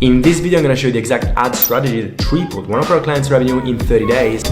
In this video, I'm going to show you the exact ad strategy that tripled one of our clients' revenue in 30 days.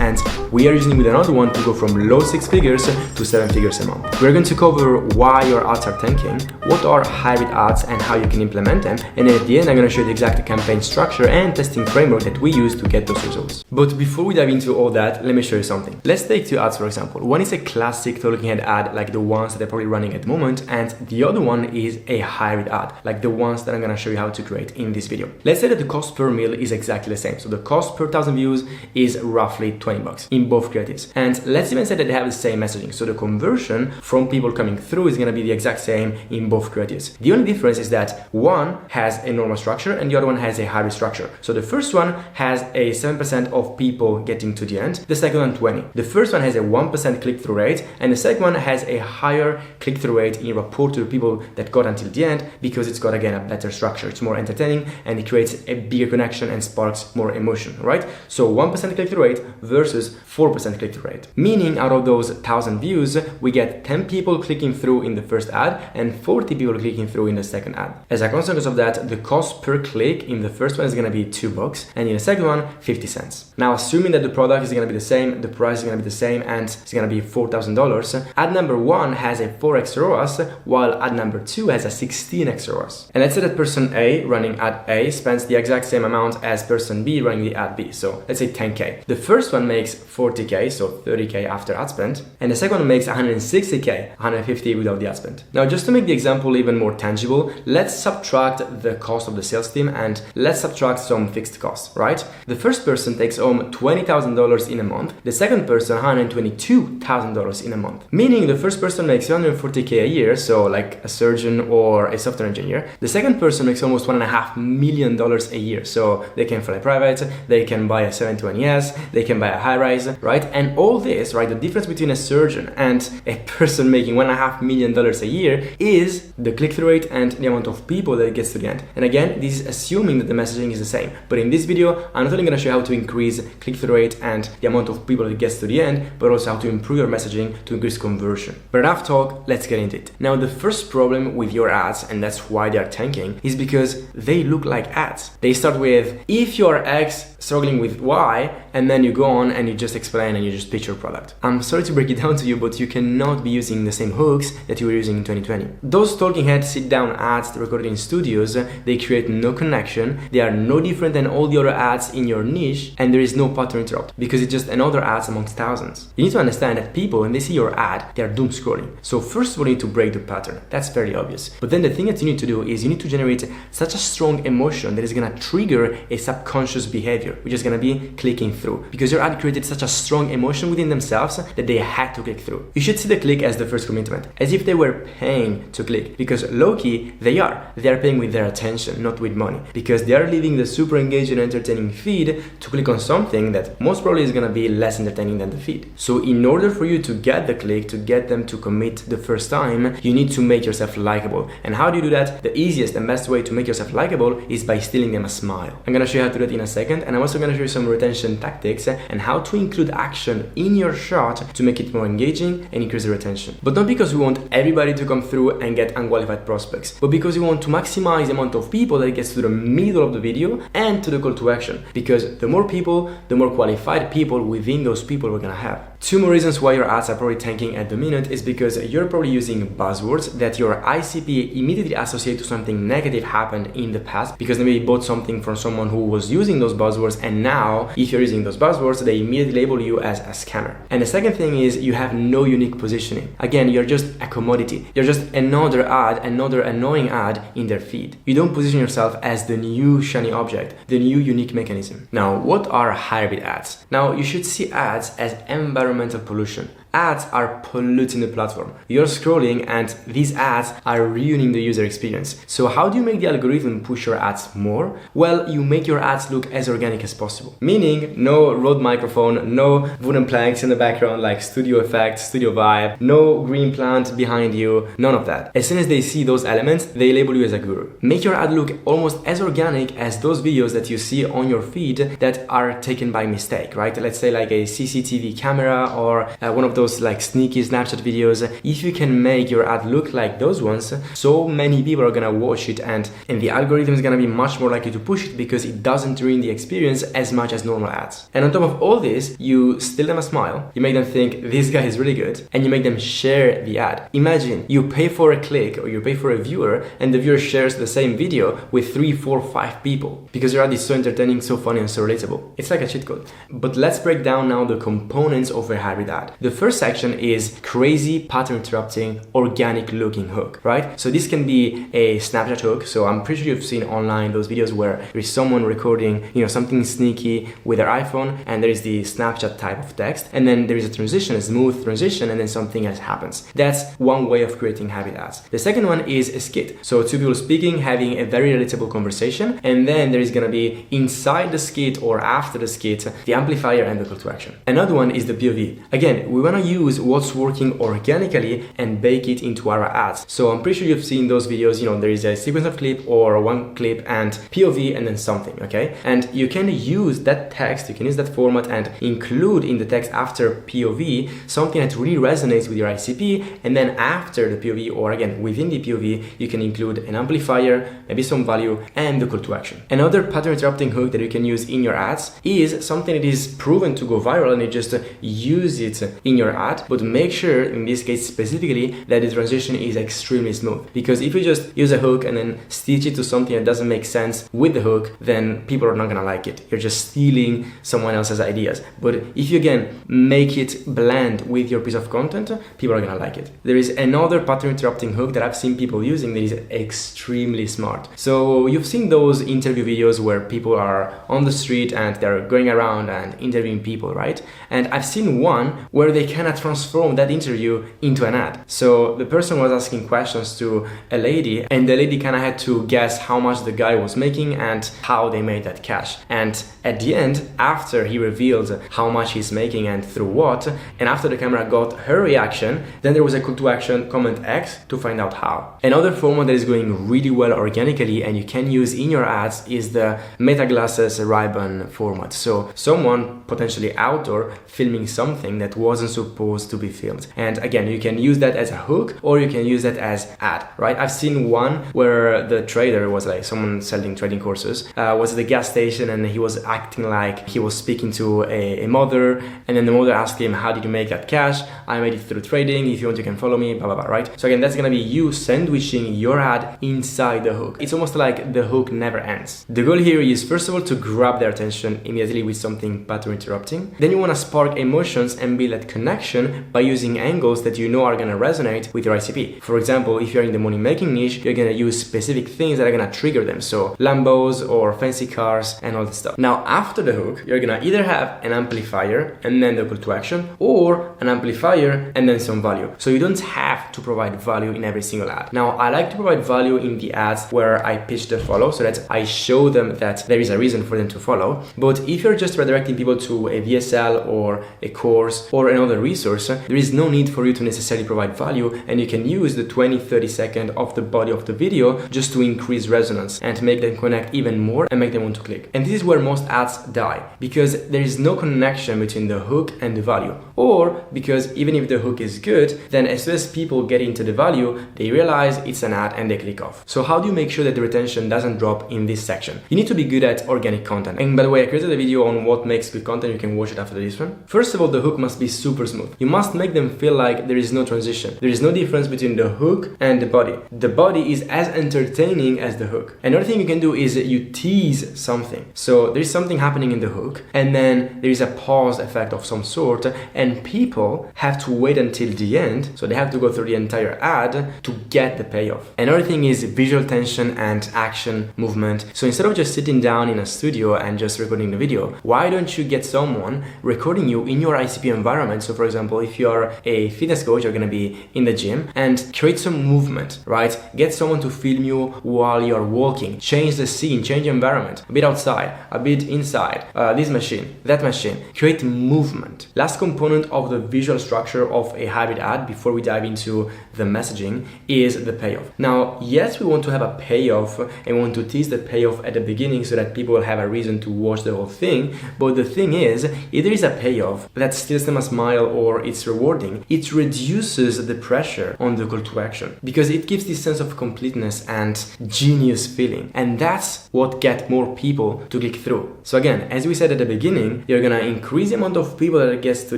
And we are using with another one to go from low 6 figures to 7 figures a month. We're going to cover why your ads are tanking, what are hybrid ads and how you can implement them, and at the end I'm going to show you the exact campaign structure and testing framework that we use to get those results. But before we dive into all that, let me show you something. Let's take two ads for example. One is a classic talking head ad like the ones that are probably running at the moment, and the other one is a hybrid ad like the ones that I'm going to show you how to create in this video. Let's say that the cost per mil is exactly the same. So the cost per 1,000 views is roughly $20 in both creatives. And let's even say that they have the same messaging. So the conversion from people coming through is going to be the exact same in both creatives. The only difference is that one has a normal structure and the other one has a hybrid structure. So the first one has a 7% of people getting to the end, the second one 20. The first one has a 1% click-through rate and the second one has a higher click-through rate in rapport to the people that got until the end because it's got again a better structure. It's more entertaining and it creates a bigger connection and sparks more emotion, right? So 1% click-through rate versus 4% click-through rate. Meaning out of those 1,000 views, we get 10 people clicking through in the first ad and 40 people clicking through in the second ad. As a consequence of that, the cost per click in the first one is going to be $2 and in the second one, 50 cents. Now, assuming that the product is going to be the same, the price is going to be the same, and it's going to be $4,000, ad number 1 has a 4x ROAS, while ad number 2 has a 16x ROAS. And let's say that person A running ad A spends the exact same amount as person B running the ad B. So let's say 10K. The first one makes 40K, so 30K after ad spend, and the second one makes 160K, 150 without the ad spend. Now, just to make the example even more tangible, let's subtract the cost of the sales team and let's subtract some fixed costs, right? The first person takes home $20,000 in a month, the second person $122,000 in a month. Meaning the first person makes 140K a year, so like a surgeon or a software engineer. The second person makes almost $1.5 million a year, so they can fly private, they can buy a 720S, they can buy a high-rise, right? And all this, right, the difference between a surgeon and a person making $1.5 million a year is the click-through rate and the amount of people that it gets to the end. And again, this is assuming that the messaging is the same. But in this video, I'm not only going to show you how to increase click-through rate and the amount of people that it gets to the end, but also how to improve your messaging to increase conversion. But enough talk, let's get into it. Now, the first problem with your ads, and that's why they are tanking, is because they look like ads. They start with, if you're X struggling with Y, and then you go on and you just explain and you just pitch your product. I'm sorry to break it down to you, but you cannot be using the same hooks that you were using in 2020. Those talking head sit down ads recorded in studios, they create no connection, they are no different than all the other ads in your niche, and there is no pattern interrupt because it's just another ads amongst thousands. You need to understand that people, when they see your ad, they are doom scrolling. So first of all, you need to break the pattern. That's fairly obvious. But then the thing that you need to do is you need to generate such a strong emotion that is going to trigger a subconscious behavior, which is going to be clicking through, because your ad created such a strong emotion within themselves that they had to click through. You should see the click as the first commitment, as if they were paying to click, because low-key, they are paying with their attention, not with money, because they are leaving the super engaged and entertaining feed to click on something that most probably is going to be less entertaining than the feed. So in order for you to get the click, to get them to commit the first time, you need to make yourself likable. And how do you do that? The easiest and best way to make yourself likable is by stealing them a smile. I'm going to show you how to do that in a second, and I'm also going to show you some retention tactics and how to include action in your shot to make it more engaging and increase the retention. But not because we want everybody to come through and get unqualified prospects, but because we want to maximize the amount of people that gets to the middle of the video and to the call to action, because the more people, the more qualified people within those people we're gonna have. Two more reasons why your ads are probably tanking at the minute is because you're probably using buzzwords that your ICP immediately associate to something negative happened in the past, because they maybe bought something from someone who was using those buzzwords, and now if you're using those buzzwords, they immediately label you as a scammer. And the second thing is you have no unique positioning. Again, you're just a commodity. You're just another ad, another annoying ad in their feed. You don't position yourself as the new shiny object, the new unique mechanism. Now, what are hybrid ads? Now, you should see ads as environmental pollution. Ads are polluting the platform. You're scrolling and these ads are ruining the user experience. So how do you make the algorithm push your ads more? Well, you make your ads look as organic as possible. Meaning, no Rode microphone, no wooden planks in the background like studio effect, studio vibe, no green plant behind you, none of that. As soon as they see those elements, they label you as a guru. Make your ad look almost as organic as those videos that you see on your feed that are taken by mistake, right? Let's say like a CCTV camera or one of those those like sneaky Snapchat videos, if you can make your ad look like those ones, so many people are gonna watch it, and the algorithm is gonna be much more likely to push it because it doesn't ruin the experience as much as normal ads. And on top of all this, you steal them a smile, you make them think this guy is really good, and you make them share the ad. Imagine you pay for a click or you pay for a viewer, and the viewer shares the same video with 3, 4, 5 people because your ad is so entertaining, so funny, and so relatable. It's like a cheat code. But let's break down now the components of a hybrid ad. The first section is crazy, pattern interrupting, organic looking hook, right? So this can be a Snapchat hook. So I'm pretty sure you've seen online those videos where there's someone recording, something sneaky with their iPhone, and there is the Snapchat type of text, and then there is a transition, a smooth transition, and then something else happens. That's one way of creating hybrid ads. The second one is a skit. So two people speaking, having a very relatable conversation, and then there is gonna be inside the skit or after the skit, the amplifier and the call to action. Another one is the POV. Again, we wanna use what's working organically and bake it into our ads. So I'm pretty sure you've seen those videos, there is a sequence of clip or one clip and POV and then something, okay? And you can use that text, you can use that format and include in the text after POV something that really resonates with your ICP, and then after the POV, or again within the POV, you can include an amplifier, maybe some value, and the call to action. Another pattern interrupting hook that you can use in your ads is something that is proven to go viral, and you just use it in your ad, but make sure in this case specifically that the transition is extremely smooth, because if you just use a hook and then stitch it to something that doesn't make sense with the hook, then people are not gonna like it. You're just stealing someone else's ideas. But if you again make it blend with your piece of content, people are gonna like it. There is another pattern interrupting hook that I've seen people using that is extremely smart. So you've seen those interview videos where people are on the street and they're going around and interviewing people, right? And I've seen one where they kind of transform that interview into an ad. So the person was asking questions to a lady, and the lady kind of had to guess how much the guy was making and how they made that cash. And at the end, after he revealed how much he's making and through what, and after the camera got her reaction, then there was a call to action, comment X to find out how. Another format that is going really well organically and you can use in your ads is the Meta Glasses Ray-Ban format. So someone potentially outdoor filming something that wasn't supposed to be filmed. And again, you can use that as a hook or you can use that as ad, right? I've seen one where the trader was like someone selling trading courses, was at the gas station and he was acting like he was speaking to a mother, and then the mother asked him, how did you make that cash? I made it through trading. If you want, you can follow me, blah, blah, blah, right? So again, that's gonna be you sandwiching your ad inside the hook. It's almost like the hook never ends. The goal here is first of all to grab their attention immediately with something pattern interrupting. Then you wanna spark emotions and build that connection by using angles that you know are gonna resonate with your ICP. For example, if you're in the money making niche, you're gonna use specific things that are gonna trigger them. So Lambos or fancy cars and all that stuff. Now, after the hook, you're gonna either have an amplifier and then the call to action, or an amplifier and then some value. So you don't have to provide value in every single ad. Now, I like to provide value in the ads where I pitch the follow, so that I show them that there is a reason for them to follow. But if you're just redirecting people to a VSL or a course or another resource, there is no need for you to necessarily provide value, and you can use the 20-30 seconds of the body of the video just to increase resonance and to make them connect even more and make them want to click. And this is where most ads die, because there is no connection between the hook and the value, or because even if the hook is good, then as soon as people get into the value, they realize it's an ad and they click off. So how do you make sure that the retention doesn't drop in this section? You need to be good at organic content. And by the way, I created a video on what makes good content. You can watch it after this one. First of all, the hook must be super smooth. You must make them feel like there is no transition. There is no difference between the hook and the body. The body is as entertaining as the hook. Another thing you can do is you tease something. So there is something happening in the hook, and then there is a pause effect of some sort, and people have to wait until the end. So they have to go through the entire ad to get the payoff. Another thing is visual tension and action movement. So instead of just sitting down in a studio and just recording the video, why don't you get someone recording you in your ICP environment? So for example, if you're a fitness coach, you're gonna be in the gym, and create some movement, right? Get someone to film you while you're walking. Change the scene, change the environment. A bit outside, a bit inside, this machine, that machine. Create movement. Last component of the visual structure of a hybrid ad before we dive into the messaging is the payoff. Now, yes, we want to have a payoff and we want to tease the payoff at the beginning so that people will have a reason to watch the whole thing. But the thing is, if there is a payoff that steals them a smile or it's rewarding, it reduces the pressure on the call to action because it gives this sense of completeness and genius feeling. And that's what gets more people to click through. So again, as we said at the beginning, you're gonna increase the amount of people that gets to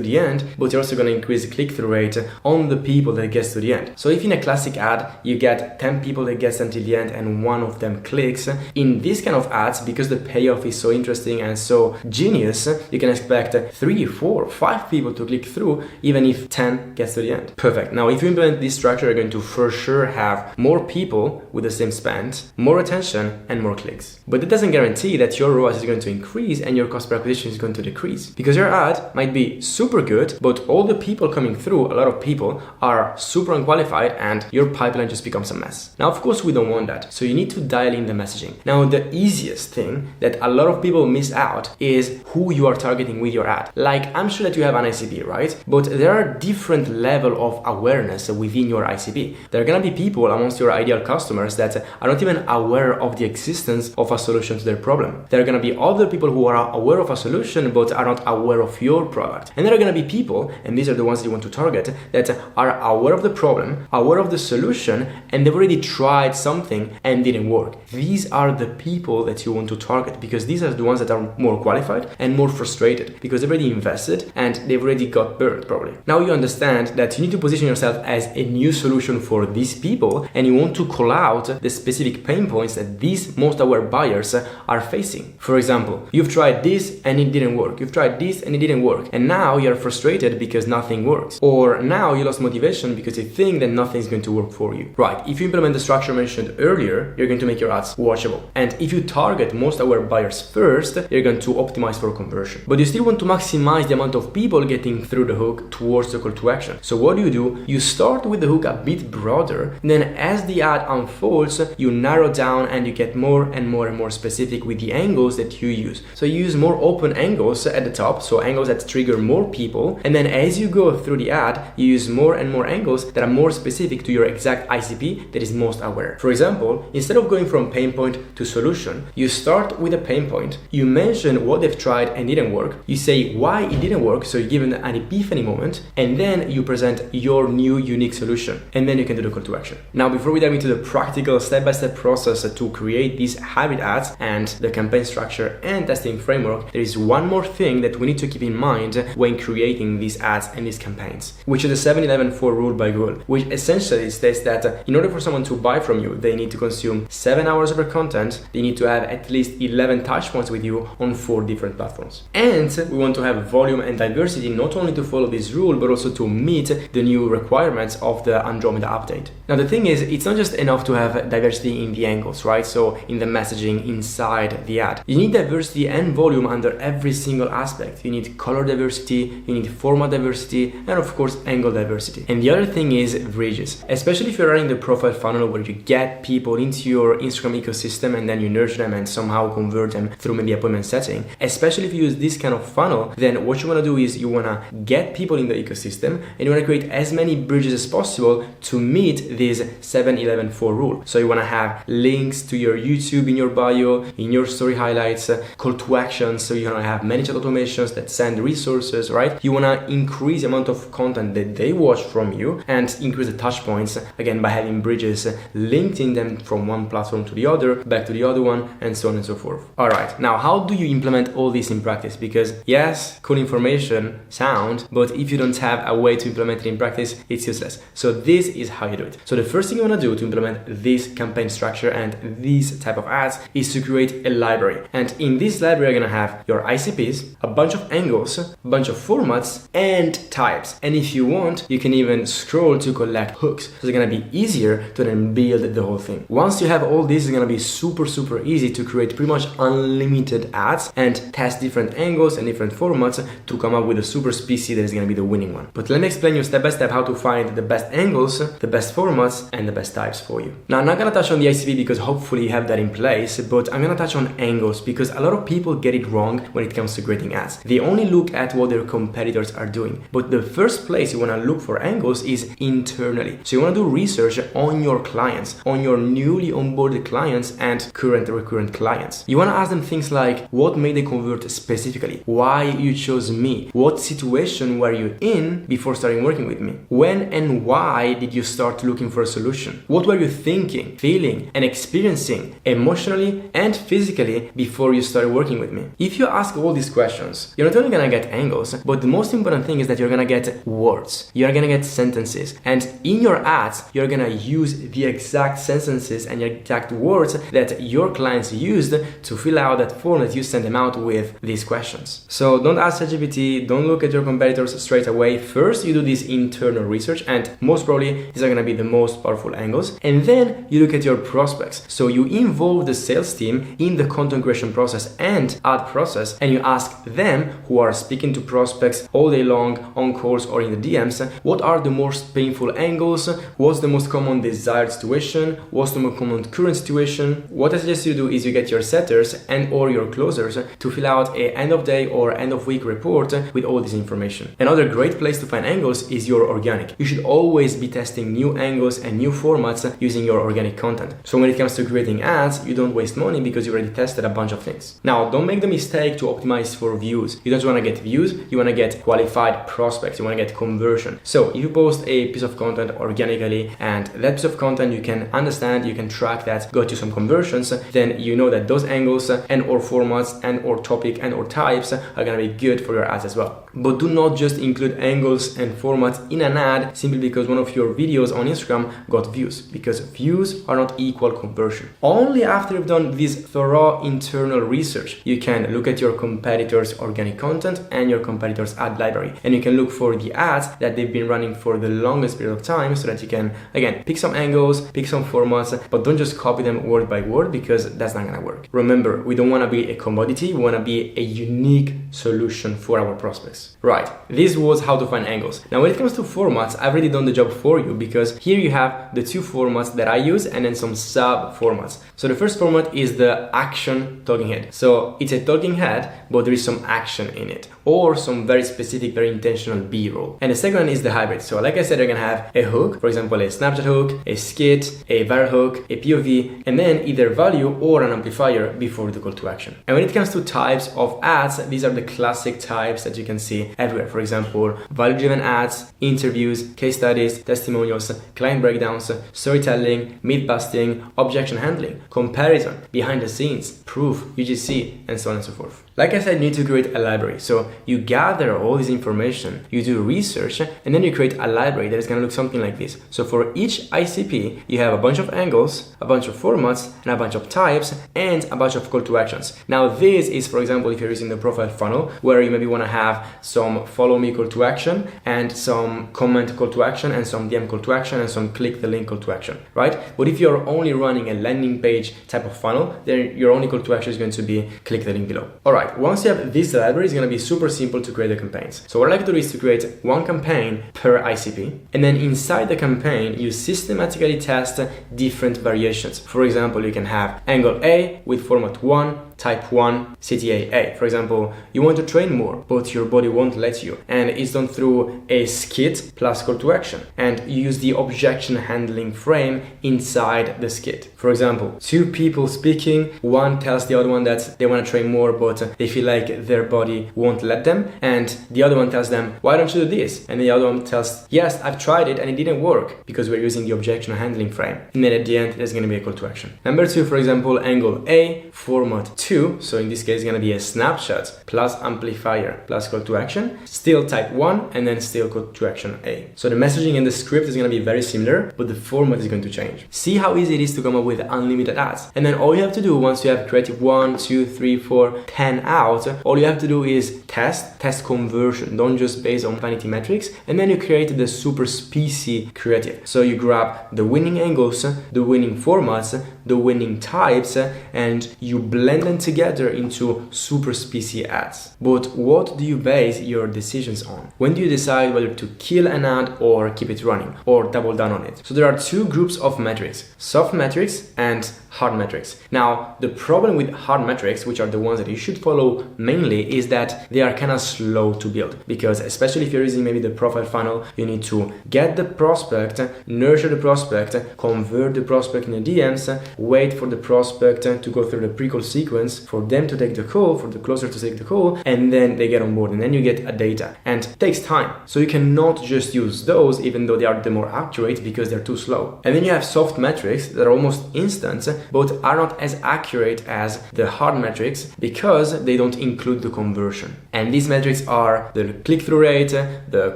the end, but you're also gonna increase the click-through rate on the people that gets to the end. So if in a classic ad, you get 10 people that gets until the end and one of them clicks, in this kind of ads, because the payoff is so interesting and so genius, you can expect 3, 4, 5 people to click through, even if 10 gets to the end. Perfect. Now, if you implement this structure, you're going to for sure have more people with the same spend, more attention, and more clicks. But that doesn't guarantee that your ROAS is going to increase and your cost per acquisition is going to decrease, because your ad might be super good, but all the people coming through, a lot of people, are super unqualified and your pipeline just becomes a mess. Now, of course, we don't want that. So you need to dial in the messaging. Now, the easiest thing that a lot of people miss out is who you are targeting with your ad. Like, I'm sure that you have an ICP, right? But there are different level of awareness within your ICP. There are gonna be people amongst your ideal customers that are not even aware of the existence of a solution to their problem. There are gonna be other people who are aware of a solution but are not aware of your product. And there are gonna be people, and these are the ones that you want to target, that are aware of the problem, aware of the solution, and they've already tried something and didn't work. These are the people that you want to target because these are the ones that are more qualified and more frustrated because they've already invested and they've already got burned probably. Now you understand that you need to position yourself as a new solution for these people and you want to call out the specific pain points that these most aware buyers are facing. For example, you've tried this and it didn't work. You've tried this and it didn't work. And now you're frustrated because nothing works. Or now you lost motivation because you think that nothing's going to work for you. Right, if you implement the structure mentioned earlier, you're going to make your ads watchable. And if you target most aware buyers first, you're going to optimize for conversion. But you still want to maximize the amount of people getting through the hook towards the call to action. So what do? You start with the hook a bit broader, and then as the ad unfolds, you narrow down and you get more and more and more specific with the angles that you use. So you use more open angles at the top, so angles that trigger more people, and then as you go through the ad, you use more and more angles that are more specific to your exact ICP that is most aware. For example, instead of going from pain point to solution, you start with a pain point, you mention what they've tried and didn't work, you say why it didn't work, so you give them an epiphany moment, and then you present your new unique solution, and then you can do the call to action. Now, before we dive into the practical step-by-step process to create these habit ads and the campaign structure and testing framework, there is one more thing that we need to keep in mind when creating these ads and these campaigns, which is the 7-11-4 rule by Google, which essentially states that in order for someone to buy from you, they need to consume 7 hours of your content, they need to have at least 11 touch points with you on 4 different platforms. And we want to have volume and diversity not only to follow this rule, but also to meet the new requirements of the Andromeda update. Now, the thing is, it's not just enough to have diversity in the angles, right? So in the messaging inside the ad, you need diversity and volume under every single aspect. You need color diversity, you need format diversity, and of course, angle diversity. And the other thing is bridges, especially if you're running the profile funnel where you get people into your Instagram ecosystem and then you nurture them and somehow convert them through maybe appointment setting. Especially if you use this kind of funnel, then what you want to do is you want to get people in the ecosystem and you want to create as many bridges as possible to meet this 7-11-4 rule. So you want to have links to your YouTube in your bio, in your story highlights, call to action. So you want to have many chat automations that send resources, right? You want to increase the amount of content that they watch from you and increase the touch points, again, by having bridges linked in them from one platform to the other, back to the other one, and so on and so forth. All right, now how do you implement all this in practice? Because yes, cool information sound, but if you don't have a way to implement it in practice, it's useless. So this is how you do it. So the first thing you want to do to implement this campaign structure and these type of ads is to create a library. And in this library, you're going to have your ICPs, a bunch of angles, a bunch of formats, and types. And if you want, you can even scroll to collect hooks. So it's going to be easier to then build the whole thing. Once you have all this, it's going to be super easy to create pretty much unlimited ads and test different angles and different formats to come up with a super species that is going to be the winning one. But let me explain you step by step how to find the best angles, the best formats, and the best types for you. Now, I'm not going to touch on the ICP because hopefully you have that in place, but I'm going to touch on angles because a lot of people get it wrong when it comes to creating ads. They only look at what their competitors are doing. But the first place you want to look for angles is internally. So you want to do research on your clients, on your newly onboarded clients and current recurrent clients. You want to ask them things like, what made they convert specifically? Why you chose me? What situation situation were you in before starting working with me? When and why did you start looking for a solution? What were you thinking, feeling, and experiencing emotionally and physically before you started working with me? If you ask all these questions, you're not only gonna get angles, but the most important thing is that you're gonna get words. You're gonna get sentences. And in your ads, you're gonna use the exact sentences and the exact words that your clients used to fill out that form that you send them out with these questions. So don't ask ChatGPT, don't look at your competitors straight away. First, you do this internal research, and most probably these are gonna be the most powerful angles. And then you look at your prospects. So you involve the sales team in the content creation process and ad process, and you ask them, who are speaking to prospects all day long on calls or in the DMs, what are the most painful angles? What's the most common desired situation? What's the most common current situation? What I suggest you do is you get your setters and or your closers to fill out a end of day or end of week report with all this information. Another great place to find angles is your organic. You should always be testing new angles and new formats using your organic content. So when it comes to creating ads, you don't waste money because you already tested a bunch of things. Now, don't make the mistake to optimize for views. You don't want to get views, you want to get qualified prospects, you want to get conversion. So if you post a piece of content organically and that piece of content you can understand, you can track that, got you some conversions, then you know that those angles and or formats and or topic and or types are going to be good for your ads as well. But do not just include angles and formats in an ad simply because one of your videos on Instagram got views, because views are not equal conversion. Only after you've done this thorough internal research, you can look at your competitors' organic content and your competitors' ad library, and you can look for the ads that they've been running for the longest period of time so that you can, again, pick some angles, pick some formats, but don't just copy them word by word because that's not gonna work. Remember, we don't want to be a commodity, we want to be a unique solution for our prospects. Right, this was how to find angles. Now when it comes to formats, I've already done the job for you because here you have the two formats that I use and then some sub formats. So the first format is the action talking head. So it's a talking head, but there is some action in it or some very specific, very intentional B-roll. And the second one is the hybrid. So like I said, you're gonna have a hook, for example, a Snapchat hook, a skit, a viral hook, a POV, and then either value or an amplifier before the call to action. And when it comes to types of ads, these are the classic types that you can see everywhere. For example, value-driven ads, interviews, case studies, testimonials, client breakdowns, storytelling, myth-busting, objection handling, comparison, behind the scenes, proof, UGC, and so on and so forth. Like I said, you need to create a library. So you gather all this information, you do research, and then you create a library that is going to look something like this. So for each ICP, you have a bunch of angles, a bunch of formats, and a bunch of types, and a bunch of call to actions. Now this is, for example, if you're using the profile funnel, where you maybe want to have some follow me call to action, and some comment call to action, and some DM call to action, and some click the link call to action, right? But if you're only running a landing page type of funnel, then your only call to action is going to be click the link below. All right, once you have this library, it's going to be super simple to create the campaigns. So what I like to do is to create one campaign per ICP, and then inside the campaign, you systematically test different variations. For example, you can have angle A with format 1, type 1, CTA A. For example, you want to train more, but your body won't let you. And it's done through a skit plus call to action. And you use the objection handling frame inside the skit. For example, two people speaking, one tells the other one that they want to train more, but they feel like their body won't let them. And the other one tells them, why don't you do this? And the other one tells, yes, I've tried it and it didn't work, because we're using the objection handling frame. And then at the end, there's going to be a call to action. Number 2, for example, angle A, format 2. So in this case, it's going to be a snapshot plus amplifier plus call to action, still type 1, and then still call to action A. So the messaging and the script is going to be very similar, but the format is going to change. See how easy it is to come up with unlimited ads. And then all you have to do once you have creative 1, 2, 3, 4, 10 out, all you have to do is test conversion. Don't just base on vanity metrics. And then you create the super specy creative. So you grab the winning angles, the winning formats, the winning types, and you blend them together into super specy ads. But what do you base your decisions on? When do you decide whether to kill an ad or keep it running or double down on it? So there are two groups of metrics, soft metrics and hard metrics. Now, the problem with hard metrics, which are the ones that you should follow mainly, is that they are are kind of slow to build, because especially if you're using maybe the profile funnel, you need to get the prospect, nurture the prospect, convert the prospect in the DMs, wait for the prospect to go through the pre-call sequence, for them to take the call, for the closer to take the call, and then they get on board, and then you get a data, and it takes time. So you cannot just use those even though they are the more accurate, because they're too slow. And then you have soft metrics that are almost instant, but are not as accurate as the hard metrics because they don't include the conversion. And these metrics are the click-through rate, the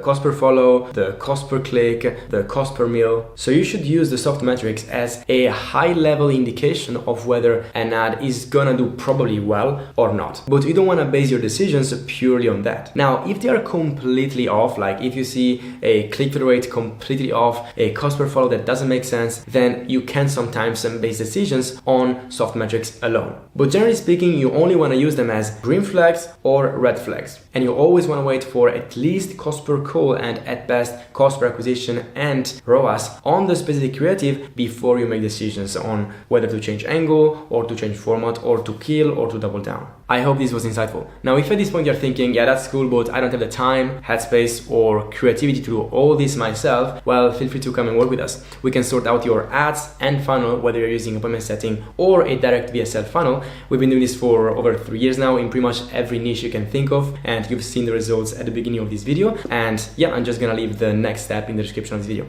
cost per follow, the cost per click, the cost per mil. So you should use the soft metrics as a high-level indication of whether an ad is gonna do probably well or not. But you don't wanna base your decisions purely on that. Now, if they are completely off, like if you see a click-through rate completely off, a cost per follow that doesn't make sense, then you can sometimes base decisions on soft metrics alone. But generally speaking, you only want to use them as green flags or red flags. And you always want to wait for at least cost per call and at best cost per acquisition and ROAS on the specific creative before you make decisions on whether to change angle or to change format or to kill or to double down. I hope this was insightful. Now, if at this point you're thinking, yeah, that's cool, but I don't have the time, headspace, or creativity to do all this myself, well, feel free to come and work with us. We can sort out your ads and funnel, whether you're using appointment setting or a direct VSL funnel. We've been doing this for over 3 years now in pretty much every niche you can think of, and you've seen the results at the beginning of this video. And yeah, I'm just gonna leave the next step in the description of this video.